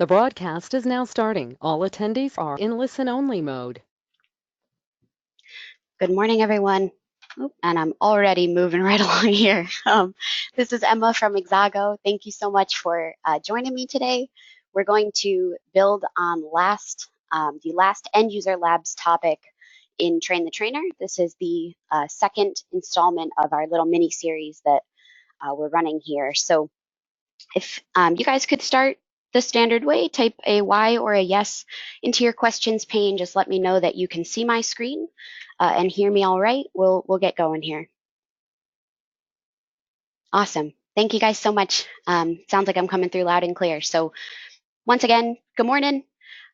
The broadcast is now starting. All attendees are in listen-only mode. Good morning, everyone. Oop, and I'm already moving right along here. This is Emma from Exago. Thank you so much for joining me today. We're going to build on the last end user labs topic in Train the Trainer. This is the second installment of our little mini series that we're running here. So if you guys could start the standard way, type a Y or a yes into your questions pane. Just let me know that you can see my screen and hear me all right. We'll get going here. Awesome. Thank you guys so much. Sounds like I'm coming through loud and clear. So once again, good morning.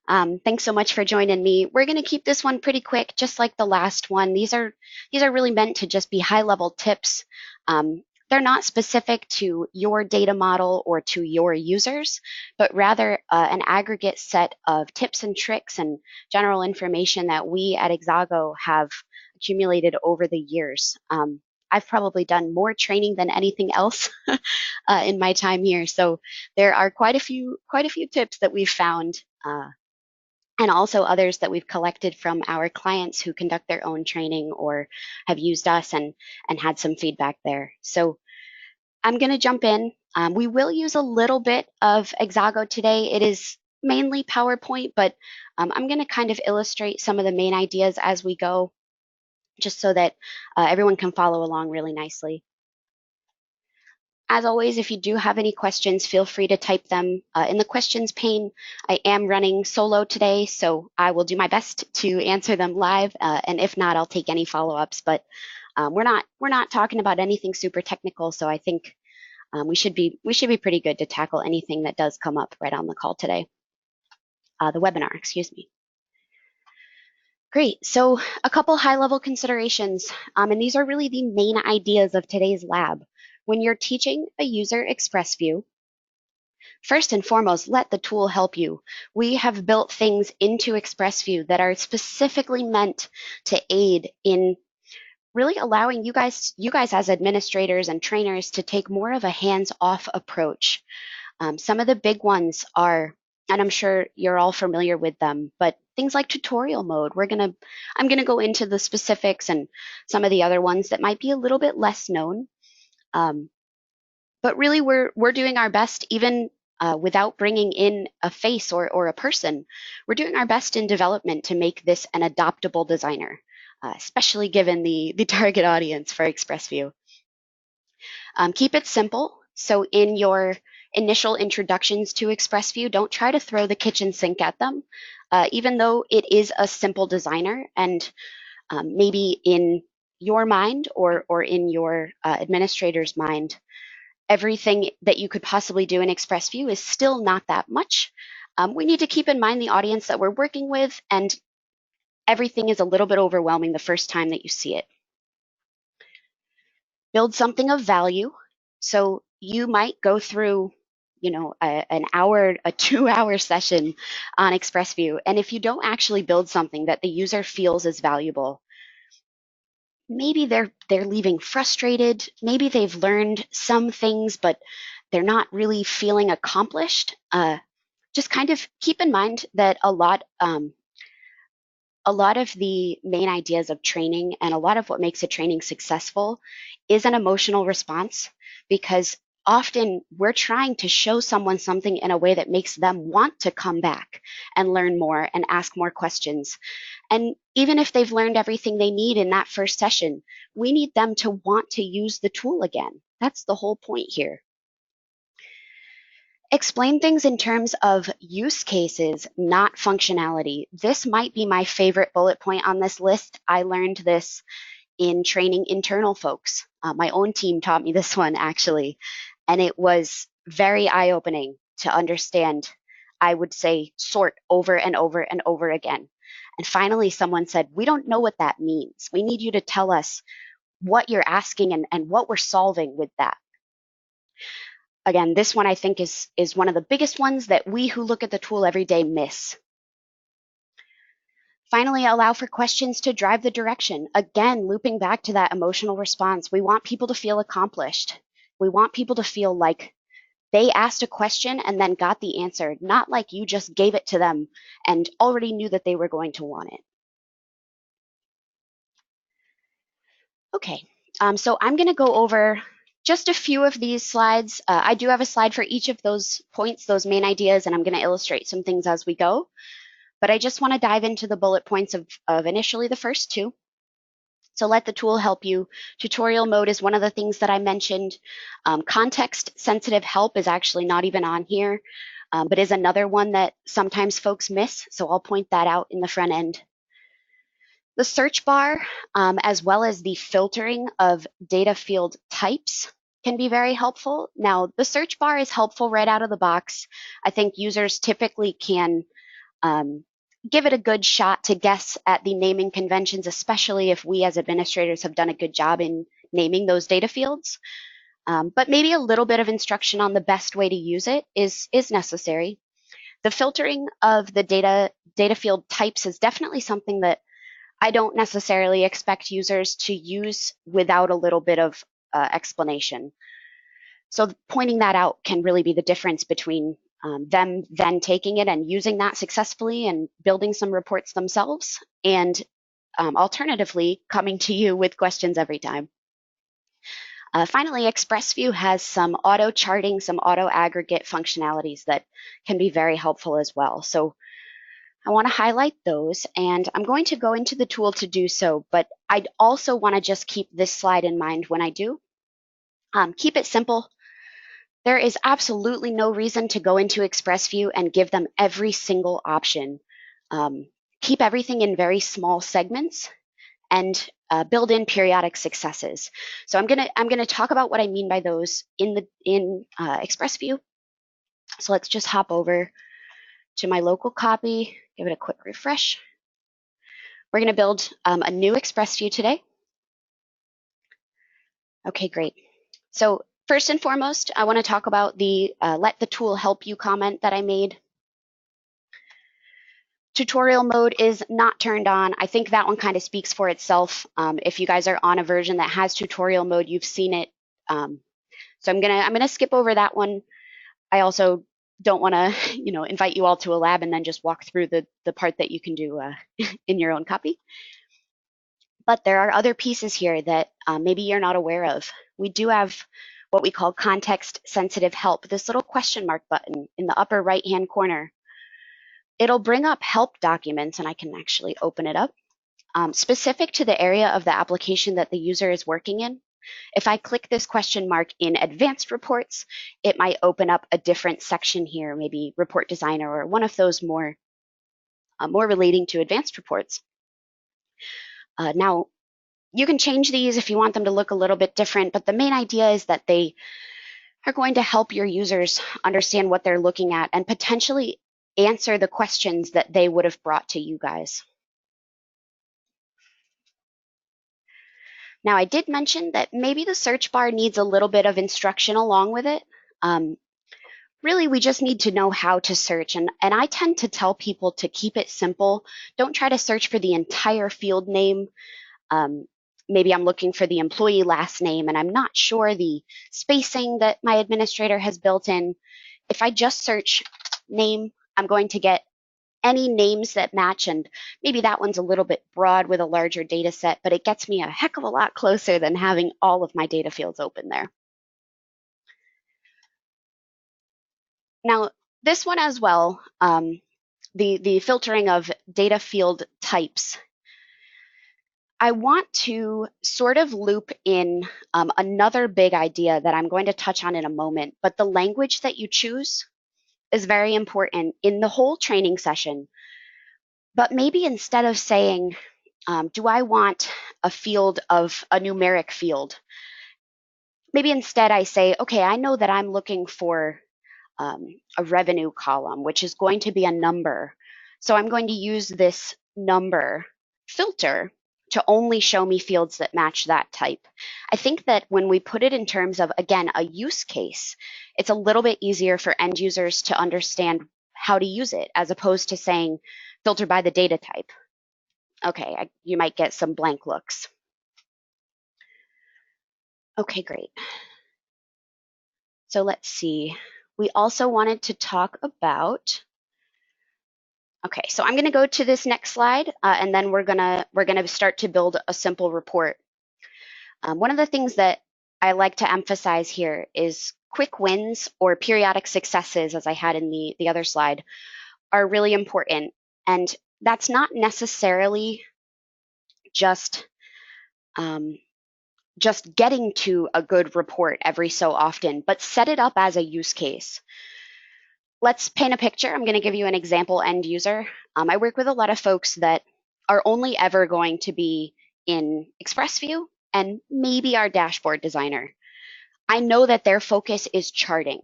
Thanks so much for joining me. We're going to keep this one pretty quick, just like the last one. These are really meant to just be high-level tips. They're not specific to your data model or to your users, but rather an aggregate set of tips and tricks and general information that we at Exago have accumulated over the years. I've probably done more training than anything else in my time here, so there are quite a few tips that we've found. And also others that we've collected from our clients who conduct their own training or have used us and had some feedback there. So I'm going to jump in. We will use a little bit of Exago today. It is mainly PowerPoint, but I'm going to kind of illustrate some of the main ideas as we go, just so that everyone can follow along really nicely. As always, if you do have any questions, feel free to type them in the questions pane. I am running solo today, so I will do my best to answer them live. And if not, I'll take any follow-ups. But we're not talking about anything super technical, so I think we should be pretty good to tackle anything that does come up right on the call today. The webinar, excuse me. Great. So a couple high-level considerations, and these are really the main ideas of today's lab. When you're teaching a user ExpressView, first and foremost, let the tool help you. We have built things into ExpressView that are specifically meant to aid in really allowing you guys as administrators and trainers to take more of a hands-off approach. Some of the big ones are, and I'm sure you're all familiar with them, but things like tutorial mode. I'm gonna go into the specifics and some of the other ones that might be a little bit less known. But really, we're doing our best, even without bringing in a face or a person. We're doing our best in development to make this an adoptable designer, especially given the target audience for ExpressView. Keep it simple. So in your initial introductions to ExpressView, don't try to throw the kitchen sink at them, even though it is a simple designer and maybe in your mind or in your administrator's mind, everything that you could possibly do in ExpressView is still not that much. We need to keep in mind the audience that we're working with, and everything is a little bit overwhelming the first time that you see it. Build something of value. So you might go through, an hour, a 2-hour session on ExpressView, and if you don't actually build something that the user feels is valuable, maybe they're leaving frustrated. Maybe they've learned some things, but they're not really feeling accomplished. Just kind of keep in mind that a lot of the main ideas of training and a lot of what makes a training successful is an emotional response, because often we're trying to show someone something in a way that makes them want to come back and learn more and ask more questions. And even if they've learned everything they need in that first session, we need them to want to use the tool again. That's the whole point here. Explain things in terms of use cases, not functionality. This might be my favorite bullet point on this list. I learned this in training internal folks. My own team taught me this one, actually, and it was very eye-opening to understand. I would say sort over and over and over again. And finally, someone said, we don't know what that means. We need you to tell us what you're asking and what we're solving with that. Again, this one I think is one of the biggest ones that we who look at the tool every day miss. Finally, allow for questions to drive the direction. Again, looping back to that emotional response, we want people to feel accomplished. We want people to feel like They asked a question and then got the answer, not like you just gave it to them and already knew that they were going to want it. Okay, so I'm going to go over just a few of these slides. I do have a slide for each of those points, those main ideas, and I'm going to illustrate some things as we go. But I just want to dive into the bullet points of initially the first two. So let the tool help you. Tutorial mode is one of the things that I mentioned. Context-sensitive help is actually not even on here, but is another one that sometimes folks miss. So I'll point that out in the front end. The search bar, as well as the filtering of data field types, can be very helpful. Now, the search bar is helpful right out of the box. I think users typically can give it a good shot to guess at the naming conventions, especially if we as administrators have done a good job in naming those data fields. But maybe a little bit of instruction on the best way to use it is necessary. The filtering of the data field types is definitely something that I don't necessarily expect users to use without a little bit of explanation. So pointing that out can really be the difference between them then taking it and using that successfully and building some reports themselves, and alternatively coming to you with questions every time. Finally, ExpressView has some auto charting, some auto aggregate functionalities that can be very helpful as well. So I want to highlight those, and I'm going to go into the tool to do so, but I'd also want to just keep this slide in mind when I do. Keep it simple. There is absolutely no reason to go into ExpressView and give them every single option. Keep everything in very small segments and build in periodic successes. So I'm gonna talk about what I mean by those in ExpressView. So let's just hop over to my local copy, give it a quick refresh. We're going to build a new ExpressView today. Okay, great. So first and foremost, I want to talk about the let the tool help you comment that I made. Tutorial mode is not turned on. I think that one kind of speaks for itself. If you guys are on a version that has tutorial mode, you've seen it. So I'm gonna skip over that one. I also don't want to, invite you all to a lab and then just walk through the part that you can do in your own copy. But there are other pieces here that maybe you're not aware of. We do have what we call context-sensitive help, this little question mark button in the upper right-hand corner. It'll bring up help documents, and I can actually open it up, specific to the area of the application that the user is working in. If I click this question mark in advanced reports, it might open up a different section here, maybe report designer or one of those more relating to advanced reports. Now, you can change these if you want them to look a little bit different, but the main idea is that they are going to help your users understand what they're looking at and potentially answer the questions that they would have brought to you guys. Now, I did mention that maybe the search bar needs a little bit of instruction along with it. Really, we just need to know how to search. And I tend to tell people to keep it simple. Don't try to search for the entire field name. Maybe I'm looking for the employee last name and I'm not sure the spacing that my administrator has built in. If I just search name, I'm going to get any names that match, and maybe that one's a little bit broad with a larger data set, but it gets me a heck of a lot closer than having all of my data fields open there. Now, this one as well, the filtering of data field types, I want to sort of loop in another big idea that I'm going to touch on in a moment, but the language that you choose is very important in the whole training session. But maybe instead of saying, do I want a field of a numeric field? Maybe instead I say, okay, I know that I'm looking for a revenue column, which is going to be a number. So I'm going to use this number filter to only show me fields that match that type. I think that when we put it in terms of, again, a use case, it's a little bit easier for end users to understand how to use it, as opposed to saying filter by the data type. Okay, you might get some blank looks. Okay, great. So let's see. we also wanted to talk about, okay, so I'm going to go to this next slide, and then we're gonna start to build a simple report. One of the things that I like to emphasize here is quick wins or periodic successes, as I had in the other slide, are really important. And that's not necessarily just getting to a good report every so often, but set it up as a use case. Let's paint a picture. I'm going to give you an example end user. I work with a lot of folks that are only ever going to be in ExpressView and maybe our dashboard designer. I know that their focus is charting.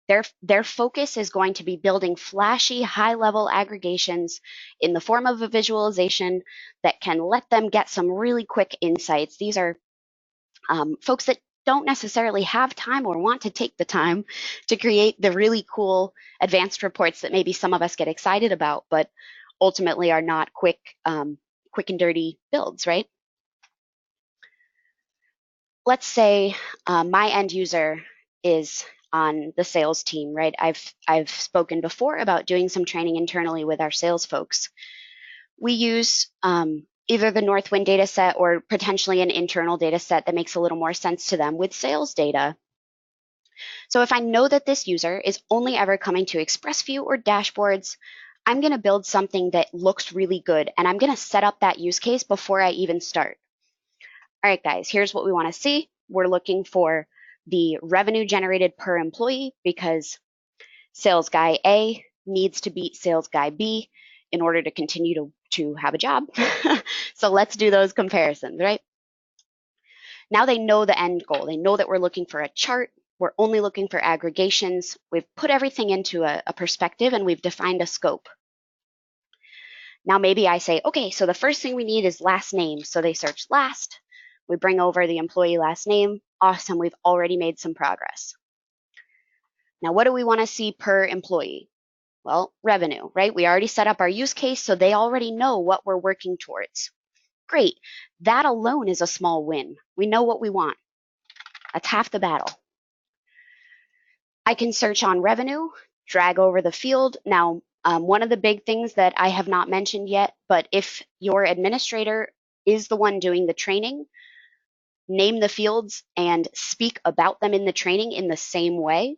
Their focus is going to be building flashy, high-level aggregations in the form of a visualization that can let them get some really quick insights. These are folks that don't necessarily have time or want to take the time to create the really cool advanced reports that maybe some of us get excited about, but ultimately are not quick and dirty builds, right? Let's say my end user is on the sales team, right? I've spoken before about doing some training internally with our sales folks. We use either the Northwind data set or potentially an internal data set that makes a little more sense to them with sales data. So if I know that this user is only ever coming to ExpressView or dashboards, I'm going to build something that looks really good, and I'm going to set up that use case before I even start. All right, guys, here's what we want to see. We're looking for the revenue generated per employee because sales guy A needs to beat sales guy B in order to continue to have a job. So let's do those comparisons, right? Now they know the end goal. They know that we're looking for a chart. We're only looking for aggregations. We've put everything into a perspective and we've defined a scope. Now maybe I say, okay, so the first thing we need is last name. So they search last. We bring over the employee last name. Awesome, we've already made some progress. Now what do we want to see per employee? Well, revenue, right? We already set up our use case, so they already know what we're working towards. Great. That alone is a small win. We know what we want. That's half the battle. I can search on revenue, drag over the field. Now, one of the big things that I have not mentioned yet, but if your administrator is the one doing the training, name the fields and speak about them in the training in the same way,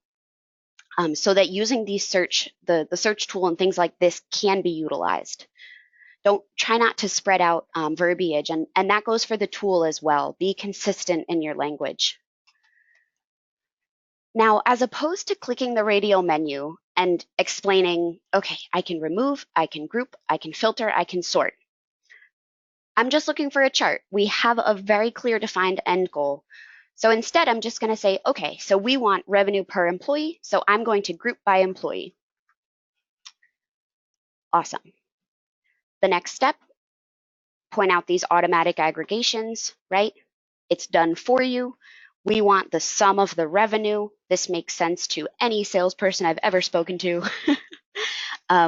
so that using these the search tool and things like this can be utilized. Try not to spread out verbiage, and that goes for the tool as well. Be consistent in your language. Now, as opposed to clicking the radial menu and explaining, okay, I can remove, I can group, I can filter, I can sort. I'm just looking for a chart. We have a very clear defined end goal. So instead, I'm just going to say, okay, so we want revenue per employee. So I'm going to group by employee. Awesome. The next step, point out these automatic aggregations, right? It's done for you. We want the sum of the revenue. This makes sense to any salesperson I've ever spoken to.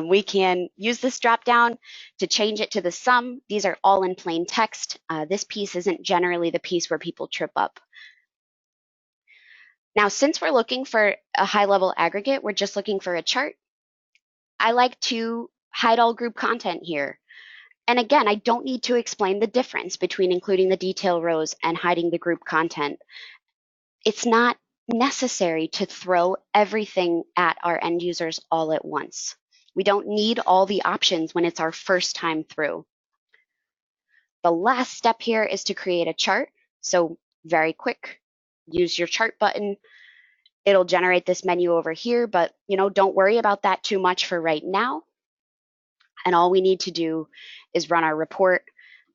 We can use this drop down to change it to the sum. These are all in plain text. This piece isn't generally the piece where people trip up. Now, since we're looking for a high-level aggregate, we're just looking for a chart. I like to hide all group content here. And again, I don't need to explain the difference between including the detail rows and hiding the group content. It's not necessary to throw everything at our end users all at once. We don't need all the options when it's our first time through. The last step here is to create a chart. So very quick, use your chart button. It'll generate this menu over here, but don't worry about that too much for right now. And all we need to do is run our report,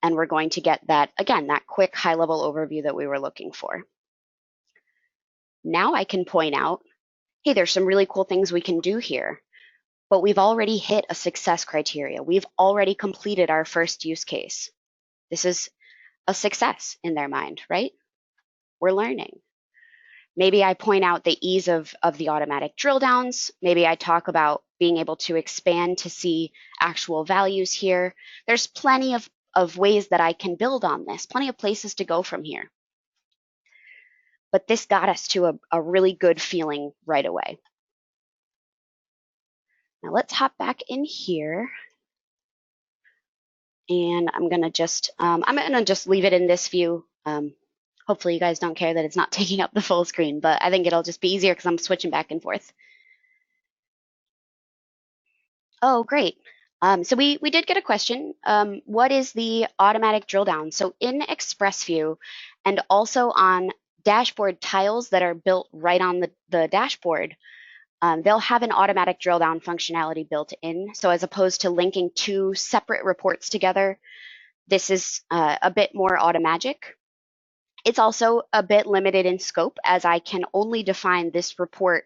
and we're going to get that, again, that quick high-level overview that we were looking for. Now I can point out, hey, there's some really cool things we can do here, but we've already hit a success criteria. We've already completed our first use case. This is a success in their mind, right? We're learning. Maybe I point out the ease of the automatic drill downs. Maybe I talk about being able to expand to see actual values here. There's plenty of ways that I can build on this, plenty of places to go from here. But this got us to a really good feeling right away. Now let's hop back in here. And I'm gonna just leave it in this view. Hopefully you guys don't care that it's not taking up the full screen, but I think it'll just be easier because I'm switching back and forth. Oh, great. So we did get a question. What is the automatic drill down? So in ExpressView and also on dashboard tiles that are built right on the dashboard, they'll have an automatic drill down functionality built in. So as opposed to linking two separate reports together, this is a bit more automagic. It's also a bit limited in scope as I can only define this report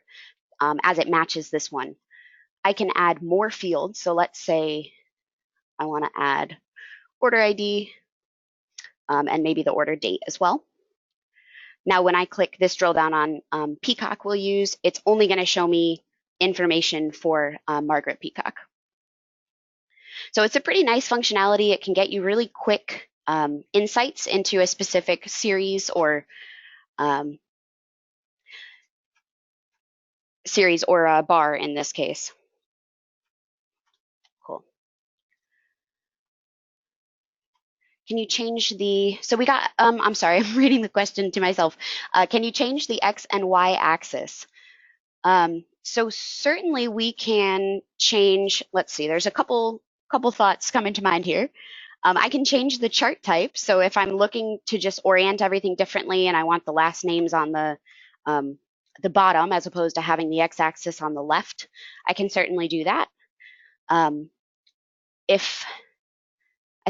as it matches this one. I can add more fields. So let's say I want to add order ID and maybe the order date as well. Now, when I click this drill down on Peacock we'll use, it's only going to show me information for Margaret Peacock. So it's a pretty nice functionality. It can get you really quick insights into a specific series or a bar in this case. Cool. Can you change the, so we got, I'm sorry, I'm reading the question to myself. Can you change the X and Y axis? So certainly we can change, let's see, there's a couple thoughts coming to mind here. I can change the chart type. So if I'm looking to just orient everything differently and I want the last names on the bottom as opposed to having the X-axis on the left, I can certainly do that. I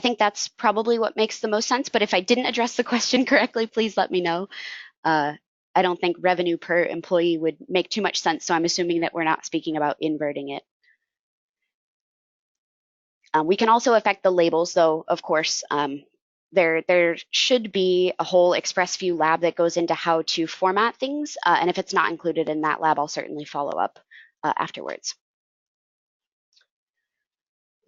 think that's probably what makes the most sense, but if I didn't address the question correctly, please let me know. I don't think revenue per employee would make too much sense, so I'm assuming that we're not speaking about inverting it. We can also affect the labels, though, of course. There should be a whole ExpressView lab that goes into how to format things, and if it's not included in that lab, I'll certainly follow up afterwards.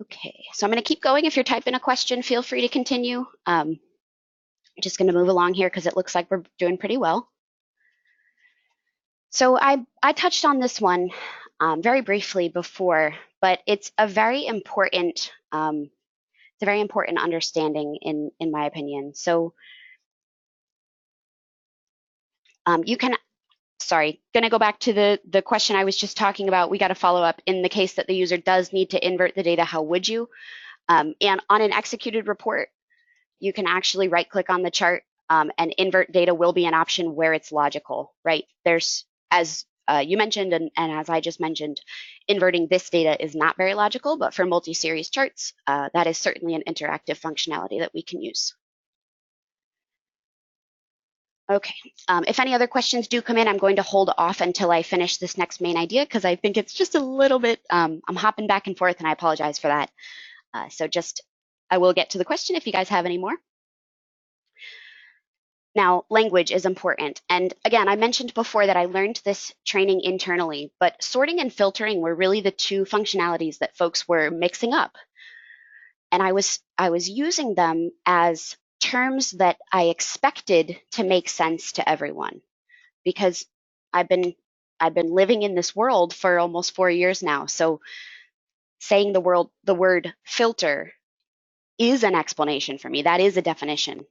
Okay, so I'm going to keep going. If you're typing a question, feel free to continue. I'm just going to move along here because it looks like we're doing pretty well. So I touched on this one very briefly before, but it's a very important understanding in my opinion. So you can, sorry, going to go back to the question I was just talking about. We got to follow up in the case that the user does need to invert the data. How would you? And on an executed report, you can actually right click on the chart and invert data will be an option where it's logical, right? There's, as you mentioned, and as I just mentioned, inverting this data is not very logical, but for multi-series charts, that is certainly an interactive functionality that we can use. Okay, if any other questions do come in, I'm going to hold off until I finish this next main idea because I think it's just a little bit, I'm hopping back and forth and I apologize for that. I will get to the question if you guys have any more. Now, language is important. And again, I mentioned before that I learned this training internally, but sorting and filtering were really the two functionalities that folks were mixing up. And I was using them as terms that I expected to make sense to everyone because I've been living in this world for almost 4 years now. So saying the word filter is an explanation for me. That is a definition.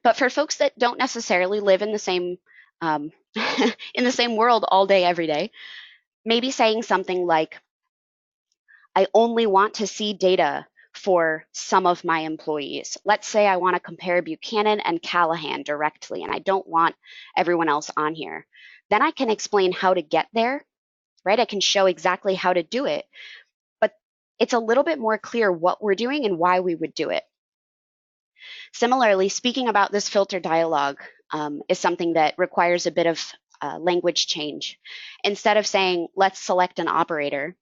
But for folks that don't necessarily live in the same in the same world all day, every day, maybe saying something like, I only want to see data for some of my employees. Let's say I want to compare Buchanan and Callahan directly, and I don't want everyone else on here. Then I can explain how to get there, right? I can show exactly how to do it, but it's a little bit more clear what we're doing and why we would do it. Similarly, speaking about this filter dialog is something that requires a bit of language change. Instead of saying, let's select an operator,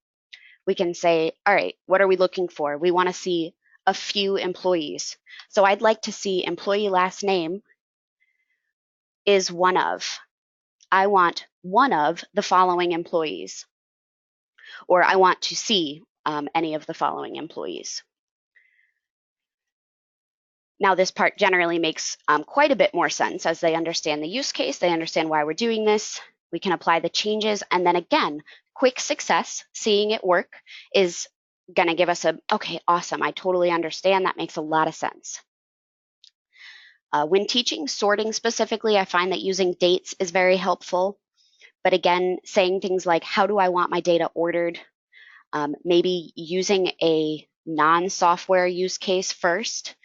we can say, all right, what are we looking for? We want to see a few employees. So I'd like to see employee last name is one of. I want one of the following employees. Or I want to see any of the following employees. Now, this part generally makes quite a bit more sense as they understand the use case, they understand why we're doing this. We can apply the changes, and then again, quick success, seeing it work, is going to give us a, okay, awesome, I totally understand, that makes a lot of sense. When teaching sorting specifically, I find that using dates is very helpful. But again, saying things like, how do I want my data ordered? Maybe using a non-software use case first,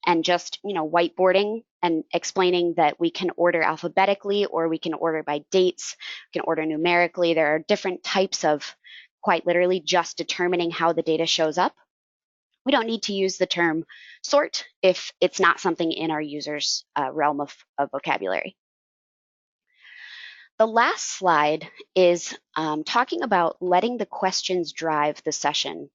and just, whiteboarding and explaining that we can order alphabetically, or we can order by dates, we can order numerically. There are different types of, quite literally, just determining how the data shows up. We don't need to use the term sort if it's not something in our user's realm of vocabulary. The last slide is talking about letting the questions drive the session.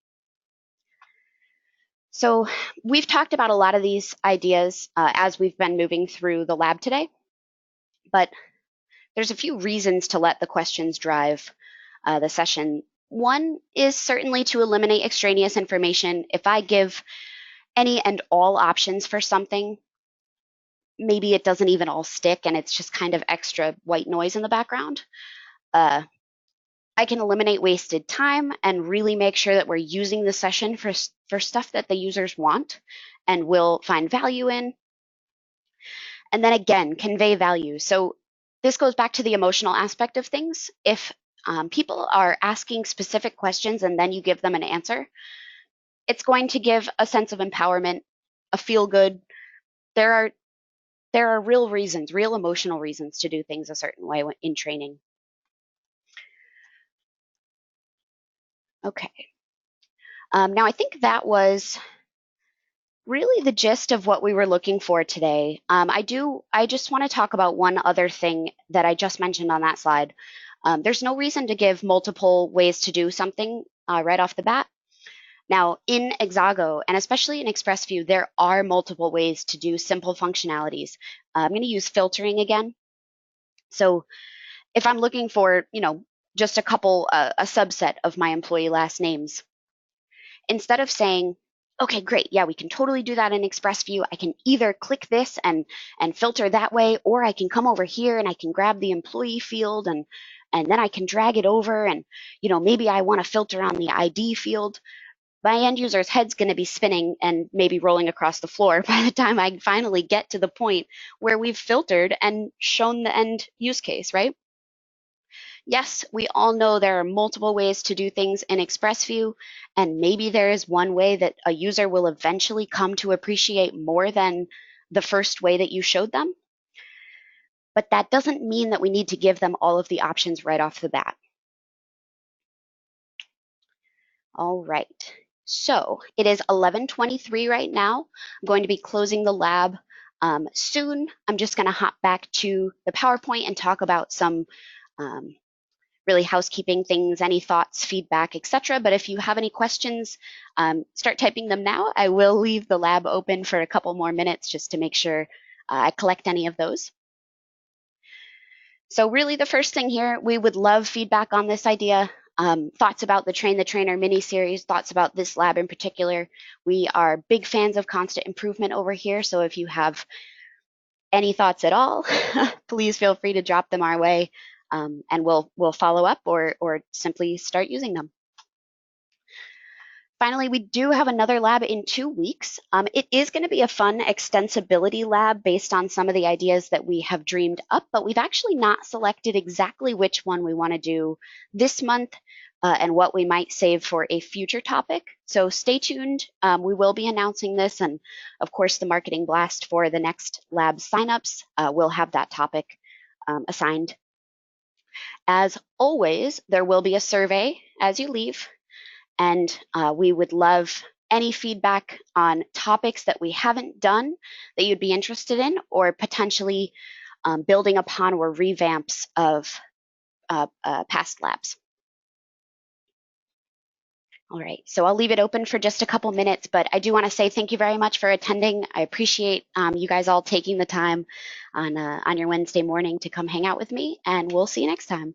So we've talked about a lot of these ideas as we've been moving through the lab today, but there's a few reasons to let the questions drive the session. One is certainly to eliminate extraneous information. If I give any and all options for something, maybe it doesn't even all stick and it's just kind of extra white noise in the background. I can eliminate wasted time and really make sure that we're using the session for stuff that the users want and will find value in. And then again, convey value. So this goes back to the emotional aspect of things. If people are asking specific questions and then you give them an answer, it's going to give a sense of empowerment, a feel good. There are real reasons, real emotional reasons to do things a certain way in training. Okay. Now I think that was really the gist of what we were looking for today. I just want to talk about one other thing that I just mentioned on that slide. There's no reason to give multiple ways to do something right off the bat. Now, in Exago, and especially in ExpressView, there are multiple ways to do simple functionalities. I'm going to use filtering again. So if I'm looking for, just a couple, a subset of my employee last names, instead of saying, okay, great, yeah, we can totally do that in ExpressView. I can either click this and filter that way, or I can come over here and I can grab the employee field and then I can drag it over and, maybe I want to filter on the ID field. My end user's head's going to be spinning and maybe rolling across the floor by the time I finally get to the point where we've filtered and shown the end use case, right? Yes, we all know there are multiple ways to do things in ExpressView, and maybe there is one way that a user will eventually come to appreciate more than the first way that you showed them. But that doesn't mean that we need to give them all of the options right off the bat. All right, so it is 11:23 right now. I'm going to be closing the lab soon. I'm just going to hop back to the PowerPoint and talk about some really housekeeping things, any thoughts, feedback, etc. But if you have any questions, start typing them now. I will leave the lab open for a couple more minutes just to make sure I collect any of those. So really the first thing here, we would love feedback on this idea, thoughts about the Train the Trainer mini-series, thoughts about this lab in particular. We are big fans of constant improvement over here, so if you have any thoughts at all, please feel free to drop them our way. And we'll follow up or simply start using them. Finally, we do have another lab in 2 weeks. It is going to be a fun extensibility lab based on some of the ideas that we have dreamed up, but we've actually not selected exactly which one we want to do this month and what we might save for a future topic. So stay tuned. We will be announcing this, and of course the marketing blast for the next lab signups will have that topic assigned. As always, there will be a survey as you leave, and we would love any feedback on topics that we haven't done that you'd be interested in, or potentially building upon or revamps of past labs. All right, so I'll leave it open for just a couple minutes, but I do want to say thank you very much for attending. I appreciate you guys all taking the time on your Wednesday morning to come hang out with me, and we'll see you next time.